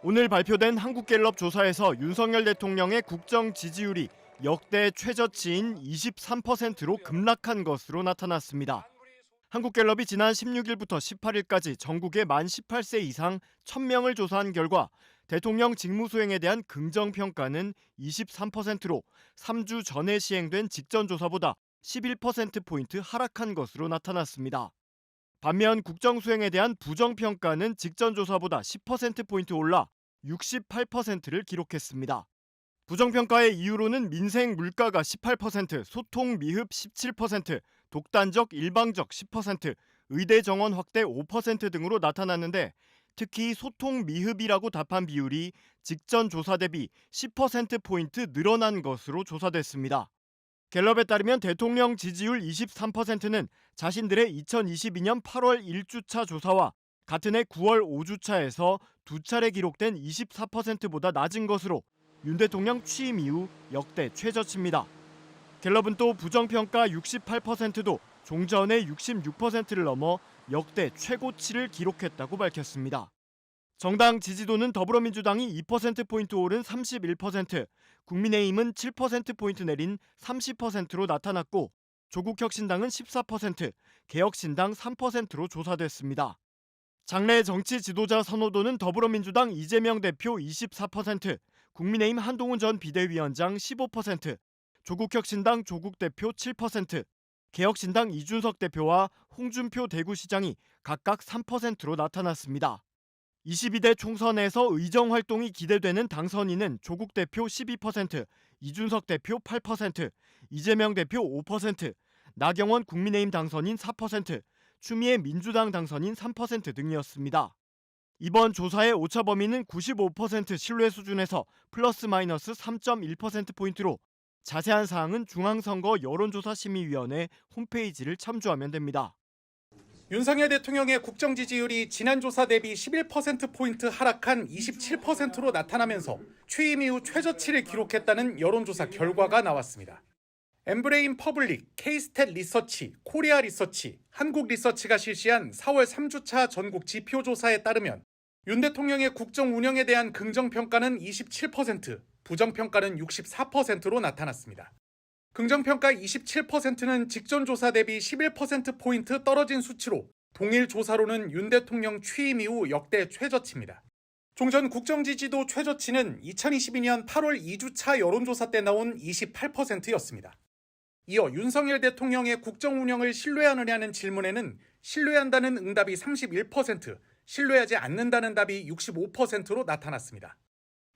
오늘 발표된 한국갤럽 조사에서 윤석열 대통령의 국정 지지율이 역대 최저치인 23%로 급락한 것으로 나타났습니다. 한국갤럽이 지난 16일부터 18일까지 전국의 만 18세 이상 1000명을 조사한 결과 대통령 직무수행에 대한 긍정평가는 23%로 3주 전에 시행된 직전 조사보다 11%포인트 하락한 것으로 나타났습니다. 반면 국정수행에 대한 부정평가는 직전 조사보다 10%포인트 올라 68%를 기록했습니다. 부정평가의 이유로는 민생 물가가 18%, 소통 미흡 17%, 독단적 일방적 10%, 의대 정원 확대 5% 등으로 나타났는데 특히 소통 미흡이라고 답한 비율이 직전 조사 대비 10%포인트 늘어난 것으로 조사됐습니다. 갤럽에 따르면 대통령 지지율 23%는 자신들의 2022년 8월 1주차 조사와 같은 해 9월 5주차에서 두 차례 기록된 24%보다 낮은 것으로 윤 대통령 취임 이후 역대 최저치입니다. 갤럽은 또 부정평가 68%도 종전의 66%를 넘어 역대 최고치를 기록했다고 밝혔습니다. 정당 지지도는 더불어민주당이 2%포인트 오른 31%, 국민의힘은 7%포인트 내린 30%로 나타났고 조국혁신당은 14%, 개혁신당 3%로 조사됐습니다. 장래 정치 지도자 선호도는 더불어민주당 이재명 대표 24%, 국민의힘 한동훈 전 비대위원장 15%, 조국혁신당 조국 대표 7%, 개혁신당 이준석 대표와 홍준표 대구시장이 각각 3%로 나타났습니다. 22대 총선에서 의정 활동이 기대되는 당선인은 조국 대표 12%, 이준석 대표 8%, 이재명 대표 5%, 나경원 국민의힘 당선인 4%, 추미애 민주당 당선인 3% 등이었습니다. 이번 조사의 오차 범위는 95% 신뢰 수준에서 플러스 마이너스 3.1%포인트로 자세한 사항은 중앙선거 여론조사심의위원회 홈페이지를 참조하면 됩니다. 윤석열 대통령의 국정 지지율이 지난 조사 대비 11%포인트 하락한 27%로 나타나면서 취임 이후 최저치를 기록했다는 여론조사 결과가 나왔습니다. 엠브레인 퍼블릭, K스탯 리서치, 코리아 리서치, 한국 리서치가 실시한 4월 3주차 전국 지표조사에 따르면 윤 대통령의 국정 운영에 대한 긍정평가는 27%, 부정평가는 64%로 나타났습니다. 긍정평가 27%는 직전 조사 대비 11%포인트 떨어진 수치로 동일 조사로는 윤 대통령 취임 이후 역대 최저치입니다. 종전 국정지지도 최저치는 2022년 8월 2주차 여론조사 때 나온 28%였습니다. 이어 윤석열 대통령의 국정 운영을 신뢰하느냐는 질문에는 신뢰한다는 응답이 31%, 신뢰하지 않는다는 답이 65%로 나타났습니다.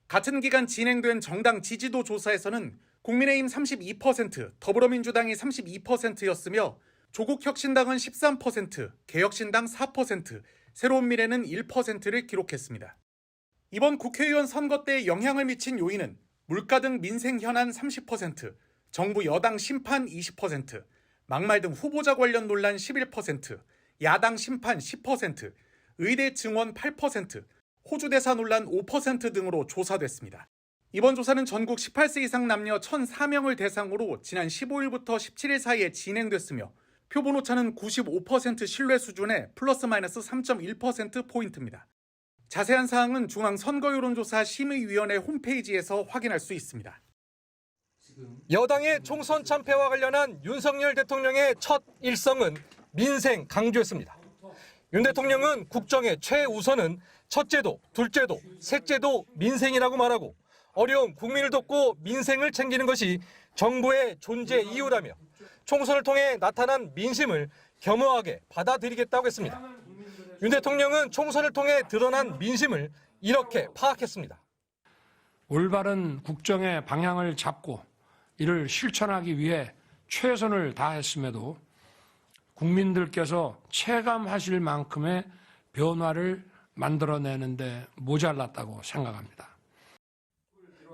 같은 기간 진행된 정당 지지도 조사에서는 국민의힘 32%, 더불어민주당이 32%였으며 조국혁신당은 13%, 개혁신당 4%, 새로운미래는 1%를 기록했습니다. 이번 국회의원 선거 때 영향을 미친 요인은 물가 등 민생 현안 30%, 정부 여당 심판 20%, 막말 등 후보자 관련 논란 11%, 야당 심판 10%, 의대 증원 8%, 호주 대사 논란 5% 등으로 조사됐습니다. 이번 조사는 전국 18세 이상 남녀 1,004명을 대상으로 지난 15일부터 17일 사이에 진행됐으며 표본 오차는 95% 신뢰 수준의 플러스 마이너스 3.1%포인트입니다. 자세한 사항은 중앙선거여론조사 심의위원회 홈페이지에서 확인할 수 있습니다. 여당의 총선 참패와 관련한 윤석열 대통령의 첫 일성은 민생 강조였습니다. 윤 대통령은 국정의 최우선은 첫째도, 둘째도, 셋째도 민생이라고 말하고 어려운 국민을 돕고 민생을 챙기는 것이 정부의 존재 이유라며 총선을 통해 나타난 민심을 겸허하게 받아들이겠다고 했습니다. 윤 대통령은 총선을 통해 드러난 민심을 이렇게 파악했습니다. 올바른 국정의 방향을 잡고 이를 실천하기 위해 최선을 다했음에도 국민들께서 체감하실 만큼의 변화를 만들어내는데 모자랐다고 생각합니다.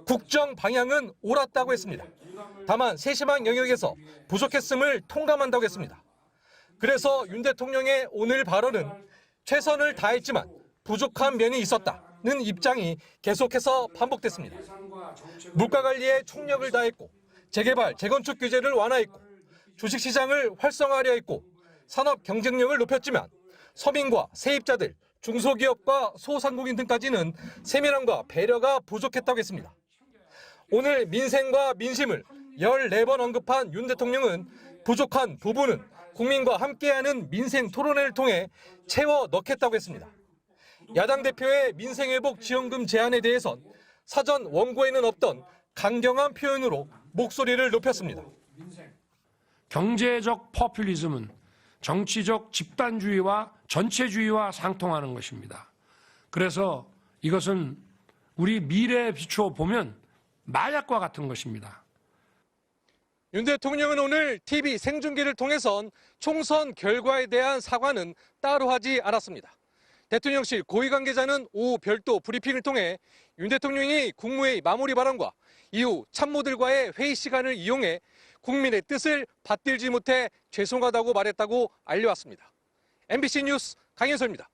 국정 방향은 옳았다고 했습니다. 다만 세심한 영역에서 부족했음을 통감한다고 했습니다. 그래서 윤 대통령의 오늘 발언은 최선을 다했지만 부족한 면이 있었다는 입장이 계속해서 반복됐습니다. 물가 관리에 총력을 다했고 재개발, 재건축 규제를 완화했고 주식시장을 활성화하려 했고 산업 경쟁력을 높였지만 서민과 세입자들, 중소기업과 소상공인 등까지는 세밀함과 배려가 부족했다고 했습니다. 오늘 민생과 민심을 14번 언급한 윤 대통령은 부족한 부분은 국민과 함께하는 민생 토론회를 통해 채워 넣겠다고 했습니다. 야당 대표의 민생회복 지원금 제안에 대해선 사전 원고에는 없던 강경한 표현으로 목소리를 높였습니다. 경제적 포퓰리즘은 정치적 집단주의와 전체주의와 상통하는 것입니다. 그래서 이것은 우리 미래에 비추어 보면 마약과 같은 것입니다. 윤 대통령은 오늘 TV 생중계를 통해선 총선 결과에 대한 사과는 따로 하지 않았습니다. 대통령실 고위 관계자는 오후 별도 브리핑을 통해 윤 대통령이 국무회의 마무리 발언과 이후 참모들과의 회의 시간을 이용해 국민의 뜻을 받들지 못해 죄송하다고 말했다고 알려왔습니다. MBC 뉴스 강현서입니다.